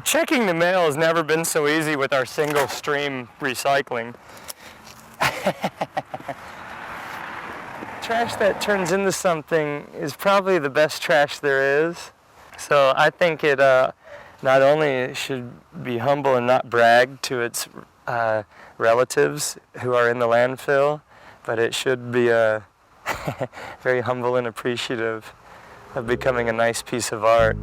Checking the mail has never been so easy with our single stream recycling. Trash that turns into something is probably the best trash there is. So I think it not only should be humble and not brag to its relatives who are in the landfill, but it should be very humble and appreciative of becoming a nice piece of art.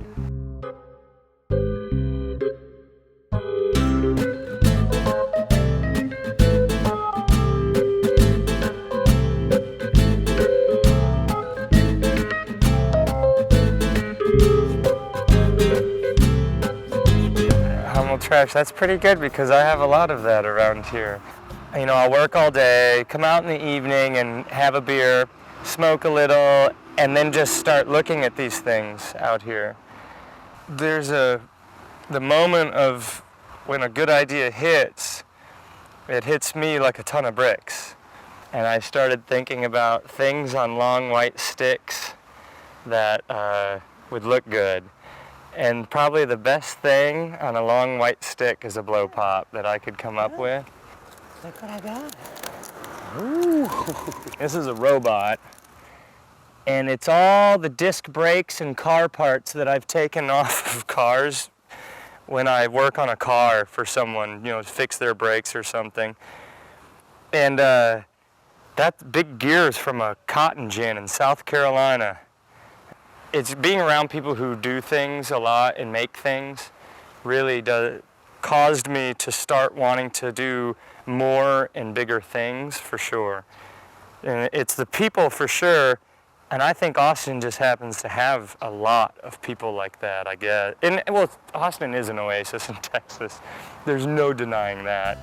Trash, that's pretty good because I have a lot of that around here. You know, I'll work all day, come out in the evening and have a beer, smoke a little, and then just start looking at these things out here. There's the moment of when a good idea hits, it hits me like a ton of bricks. And I started thinking about things on long white sticks that would look good. And probably the best thing on a long white stick is a blow pop that I could come up with. Look what I got. Ooh. This is a robot. And it's all the disc brakes and car parts that I've taken off of cars when I work on a car for someone, you know, to fix their brakes or something. And that big gear is from a cotton gin in South Carolina. It's being around people who do things a lot and make things really caused me to start wanting to do more and bigger things for sure. And it's the people for sure, and I think Austin just happens to have a lot of people like that, I guess. And well, Austin is an oasis in Texas. There's no denying that.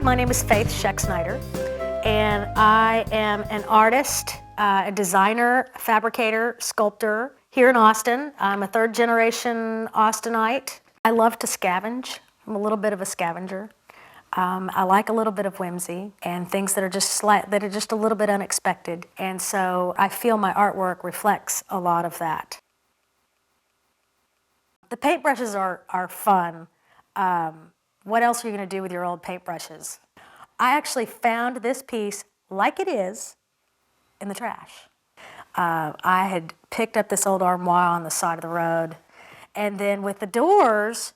My name is Faith Snyder, and I am an artist, a designer, fabricator, sculptor here in Austin. I'm a third-generation Austinite. I love to scavenge. I'm a little bit of a scavenger. I like a little bit of whimsy and things that are just a little bit unexpected, and so I feel my artwork reflects a lot of that. The paintbrushes are fun. What else are you going to do with your old paintbrushes? I actually found this piece like it is in the trash. I had picked up this old armoire on the side of the road, and then with the doors,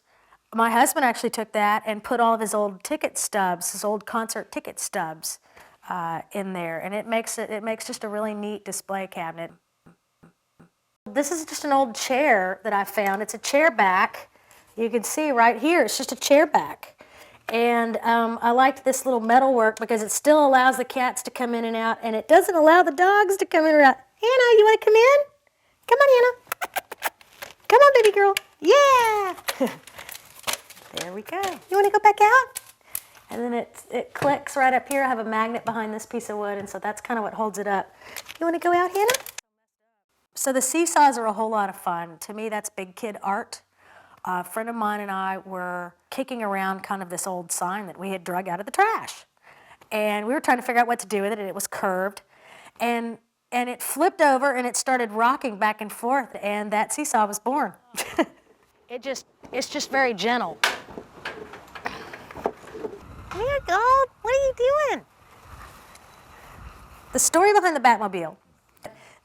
my husband actually took that and put all of his old ticket stubs, his old concert ticket stubs, in there, and it makes just a really neat display cabinet. This is just an old chair that I found. It's a chair back. You can see right here, it's just a chair back. And I liked this little metal work because it still allows the cats to come in and out, and it doesn't allow the dogs to come in and out. Hannah, you want to come in? Come on, Hannah. Come on, baby girl. Yeah! There we go. You want to go back out? And then it clicks right up here. I have a magnet behind this piece of wood, and so that's kind of what holds it up. You want to go out, Hannah? So the seesaws are a whole lot of fun. To me, that's big kid art. A friend of mine and I were kicking around kind of this old sign that we had drug out of the trash. And we were trying to figure out what to do with it, and it was curved. And it flipped over, and it started rocking back and forth, and that seesaw was born. It's just very gentle. Here, Gold, what are you doing? The story behind the Batmobile.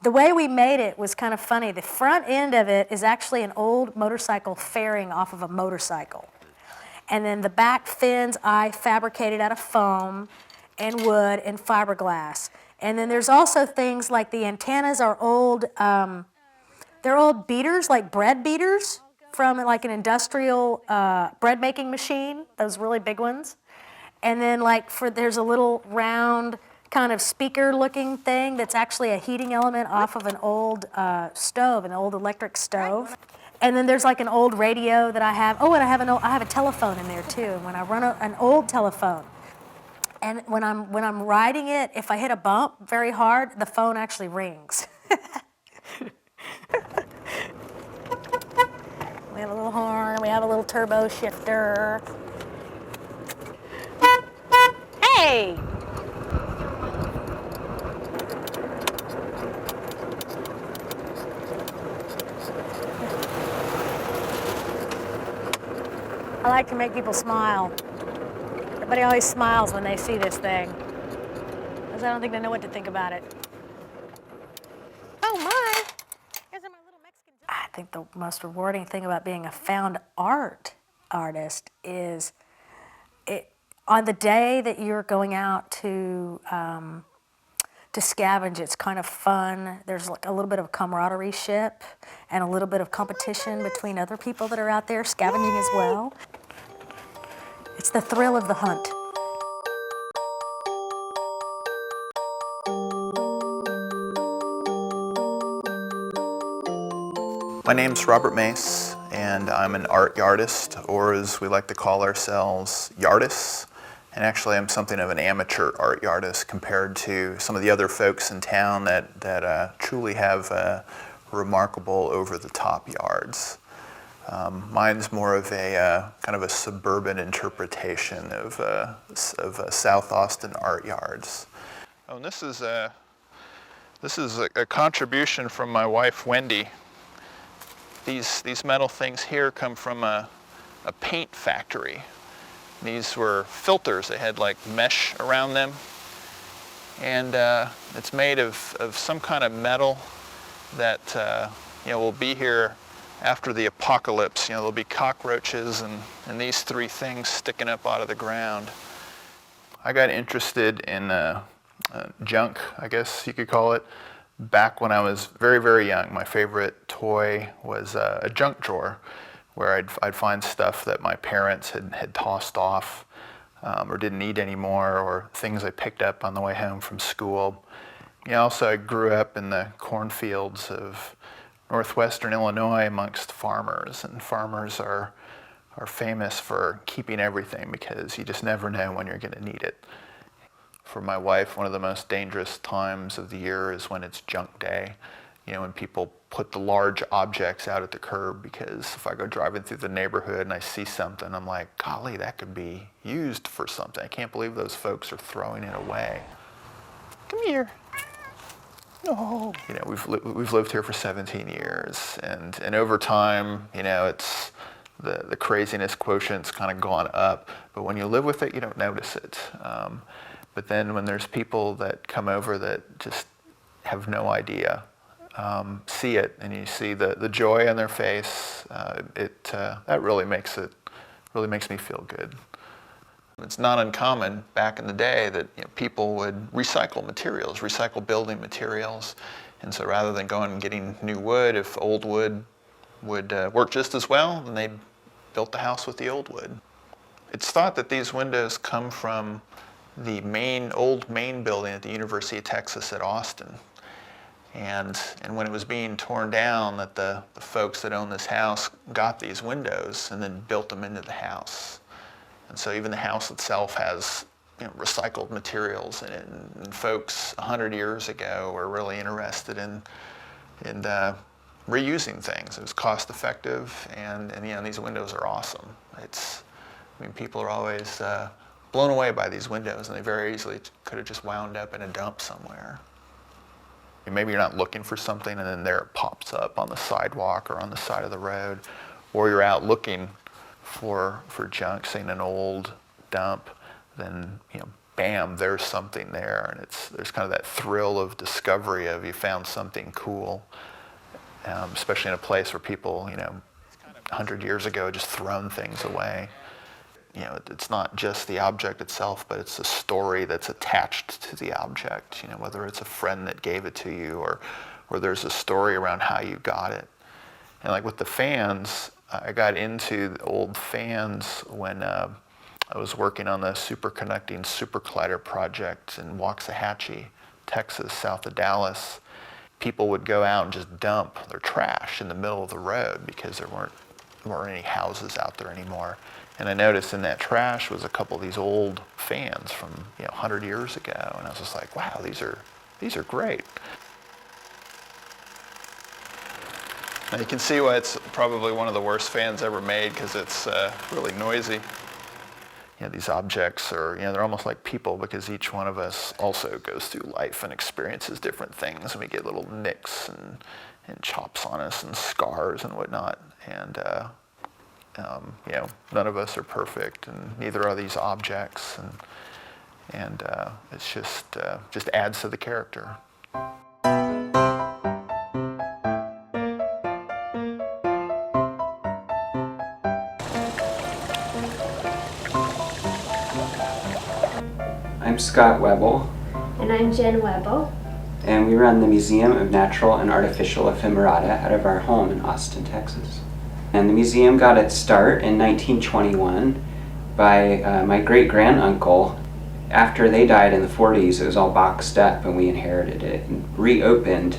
The way we made it was kind of funny. The front end of it is actually an old motorcycle fairing off of a motorcycle. And then the back fins I fabricated out of foam and wood and fiberglass. And then there's also things like the antennas are old, they're old beaters, like bread beaters from like an industrial bread making machine, those really big ones. And then there's a little round kind of speaker looking thing that's actually a heating element off of an old stove, an old electric stove. And then there's like an old radio that I have. Oh, and I have a telephone in there too. And when I run an old telephone, and when I'm riding it, if I hit a bump very hard, the phone actually rings. We have a little horn. We have a little turbo shifter. Hey. I like to make people smile. Everybody always smiles when they see this thing, because I don't think they know what to think about it. Oh my! These are my little Mexican junk. I think the most rewarding thing about being a found art artist is on the day that you're going out to scavenge, it's kind of fun. There's like a little bit of camaraderie ship and a little bit of competition between other people that are out there scavenging as well. It's the thrill of the hunt. My name's Robert Mace, and I'm an art yardist, or as we like to call ourselves, yardists. And actually, I'm something of an amateur art yardist compared to some of the other folks in town that truly have remarkable over-the-top yards. Mine's more of a kind of a suburban interpretation of South Austin art yards. Oh, and this is a contribution from my wife, Wendy. These metal things here come from a paint factory. These were filters. They had like mesh around them. And it's made of some kind of metal that will be here after the apocalypse. There'll be cockroaches and these three things sticking up out of the ground. I got interested in junk, I guess you could call it, back when I was very, very young. My favorite toy was a junk drawer, where I'd find stuff that my parents had tossed off or didn't need anymore, or things I picked up on the way home from school. Also, I grew up in the cornfields of northwestern Illinois amongst farmers, and farmers are famous for keeping everything because you just never know when you're going to need it. For my wife, one of the most dangerous times of the year is when it's junk day. When people put the large objects out at the curb, because if I go driving through the neighborhood and I see something, I'm like, golly, that could be used for something. I can't believe those folks are throwing it away. Come here. No. We've lived here for 17 years, and over time, it's the craziness quotient's kind of gone up. But when you live with it, you don't notice it. But then when there's people that come over that just have no idea, see it, and you see the joy on their face, that really makes me feel good. It's not uncommon back in the day that people would recycle materials, recycle building materials, and so rather than going and getting new wood, if old wood would work just as well, then they built the house with the old wood. It's thought that these windows come from the old main building at the University of Texas at Austin. And when it was being torn down, that the folks that own this house got these windows and then built them into the house. And so even the house itself has recycled materials in it. And folks 100 years ago were really interested in reusing things. It was cost effective, and these windows are awesome. People are always blown away by these windows, and they very easily could have just wound up in a dump somewhere. Maybe you're not looking for something, and then there it pops up on the sidewalk or on the side of the road, or you're out looking for junk, say in an old dump, then bam, there's something there, and there's kind of that thrill of discovery of you found something cool, especially in a place where people 100 years ago just thrown things away. It's not just the object itself, but it's the story that's attached to the object, whether it's a friend that gave it to you or there's a story around how you got it. And like with the fans, I got into the old fans when I was working on the superconducting super collider project in Waxahachie, Texas, south of Dallas. People would go out and just dump their trash in the middle of the road because there weren't any houses out there anymore. And I noticed in that trash was a couple of these old fans from 100 years ago, and I was just like, wow, these are great. Now you can see why it's probably one of the worst fans ever made, because it's really noisy. These objects are, they're almost like people, because each one of us also goes through life and experiences different things, and we get little nicks and chops on us and scars and whatnot. And You know, none of us are perfect, and neither are these objects, and it's just adds to the character. I'm Scott Webble. And I'm Jen Webble. And we run the Museum of Natural and Artificial Ephemerata out of our home in Austin, Texas. And the museum got its start in 1921 by my great-granduncle. After they died in the 40s, it was all boxed up and we inherited it and reopened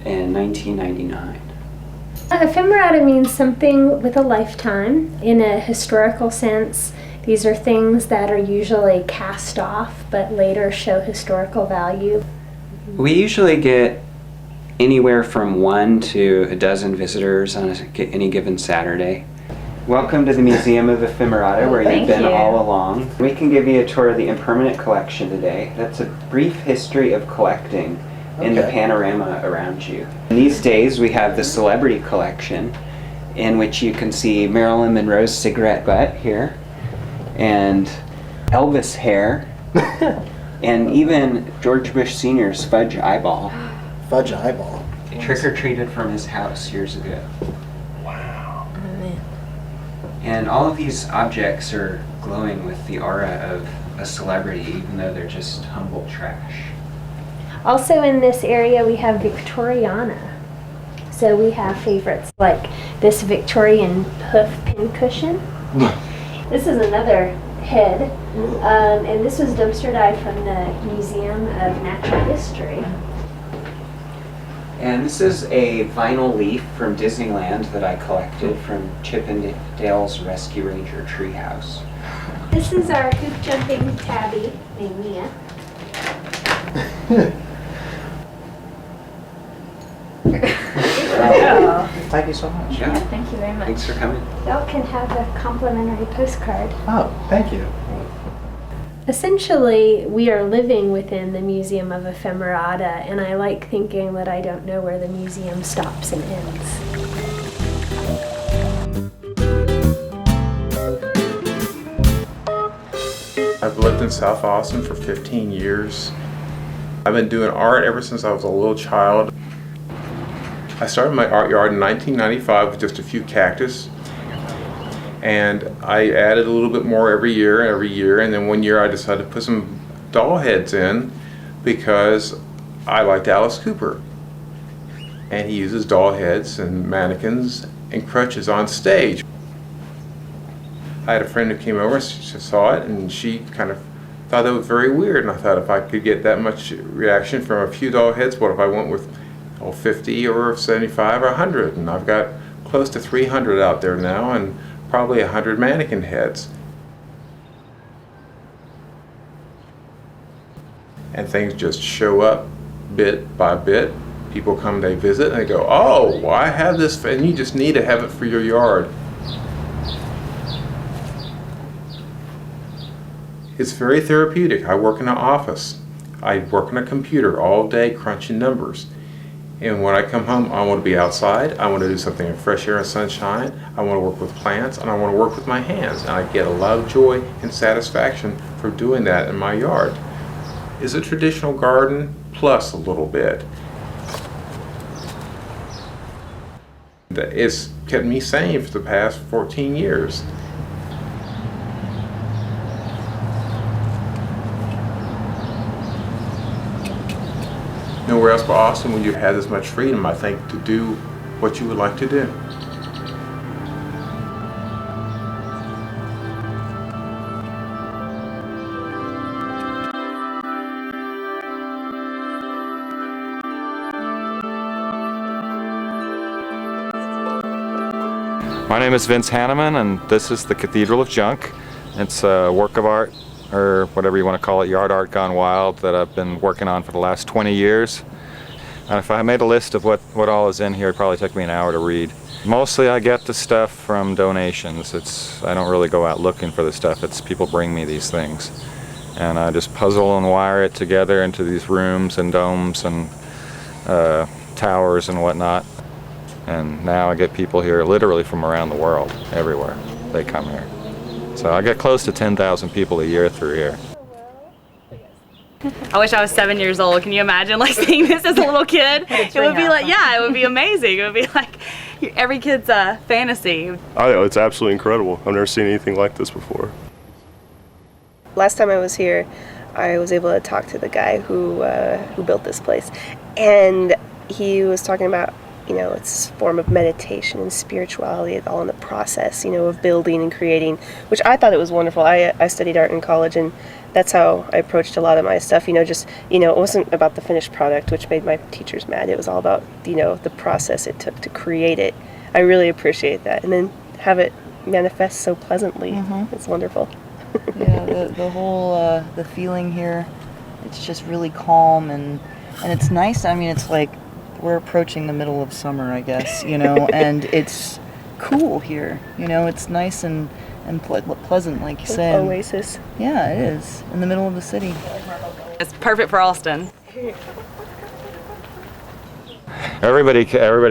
in 1999. Ephemerata means something with a lifetime. In a historical sense, these are things that are usually cast off but later show historical value. We usually get anywhere from 1 to a dozen visitors on any given Saturday. Welcome to the Museum of Ephemerata, where you've been all along. We can give you a tour of the impermanent collection today. That's a brief history of collecting in the panorama around you. These days we have the celebrity collection, in which you can see Marilyn Monroe's cigarette butt here, and Elvis hair, and even George Bush Sr.'s fudge eyeball. Fudge eyeball. Trick-or-treated from his house years ago. Wow. And all of these objects are glowing with the aura of a celebrity, even though they're just humble trash. Also in this area we have Victoriana. So we have favorites like this Victorian hoof pincushion. This is another head, and this was dumpster dive from the Museum of Natural History. And this is a vinyl leaf from Disneyland that I collected from Chip and Dale's Rescue Ranger treehouse. This is our hoop jumping tabby named Mia. Thank you so much. Yeah, Thank you very much. thanks for coming. Y'all can have a complimentary postcard. Oh, thank you. Essentially, we are living within the Museum of Ephemerata, and I like thinking that I don't know where the museum stops and ends. I've lived in South Austin for 15 years. I've been doing art ever since I was a little child. I started my art yard in 1995 with just a few cactus, and I added a little bit more every year, and then one year I decided to put some doll heads in because I liked Alice Cooper, and he uses doll heads and mannequins and crutches on stage. I had a friend who came over and she saw it, and she kind of thought that was very weird, and I thought if I could get that much reaction from a few doll heads, what if I went with 50 or 75 or 100, and I've got close to 300 out there now and probably 100 mannequin heads. And things just show up bit by bit. People come, they visit, and they go, oh, well, I have this, and you just need to have it for your yard. It's very therapeutic. I work in an office. I work on a computer all day crunching numbers. And when I come home, I want to be outside. I want to do something in fresh air and sunshine. I want to work with plants, and I want to work with my hands. And I get a lot of joy and satisfaction for doing that in my yard. It's a traditional garden plus a little bit. It's kept me sane for the past 14 years. Nowhere else but Austin would you have this much freedom, I think, to do what you would like to do. My name is Vince Hanneman, and this is the Cathedral of Junk. It's a work of art, or whatever you want to call it, yard art gone wild, that I've been working on for the last 20 years. And if I made a list of what all is in here, it'd probably take me an hour to read. Mostly I get the stuff from donations. I don't really go out looking for the stuff. It's people bring me these things. And I just puzzle and wire it together into these rooms and domes and towers and whatnot. And now I get people here literally from around the world, everywhere. they come here. So I get close to 10,000 people a year through here. I wish I was 7 years old. Can you imagine like seeing this as a little kid? It would be like, yeah, it would be amazing. It would be like every kid's fantasy. Oh, it's absolutely incredible. I've never seen anything like this before. Last time I was here, I was able to talk to the guy who built this place, and he was talking about, you know, it's a form of meditation and spirituality, it's all in the process, you know, of building and creating, which I thought it was wonderful. I studied art in college, and that's how I approached a lot of my stuff, you know, just, you know, it wasn't about the finished product, which made my teachers mad. It was all about, you know, the process it took to create it. I really appreciate that, and then have it manifest so pleasantly. It's wonderful. Yeah, the whole the feeling here, it's just really calm, and it's nice. I mean, it's like we're approaching the middle of summer, I guess, you know, and it's cool here, you know, it's nice and pleasant, like you said. Oasis. Yeah, it is, in the middle of the city. It's perfect for Austin. Everybody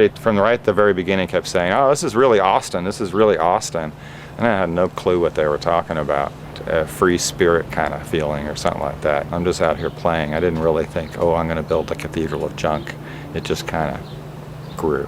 from right at the very beginning kept saying, oh, this is really Austin, this is really Austin. And I had no clue what they were talking about. A free spirit kind of feeling or something like that. I'm just out here playing. I didn't really think, oh, I'm going to build the Cathedral of Junk. It just kind of grew.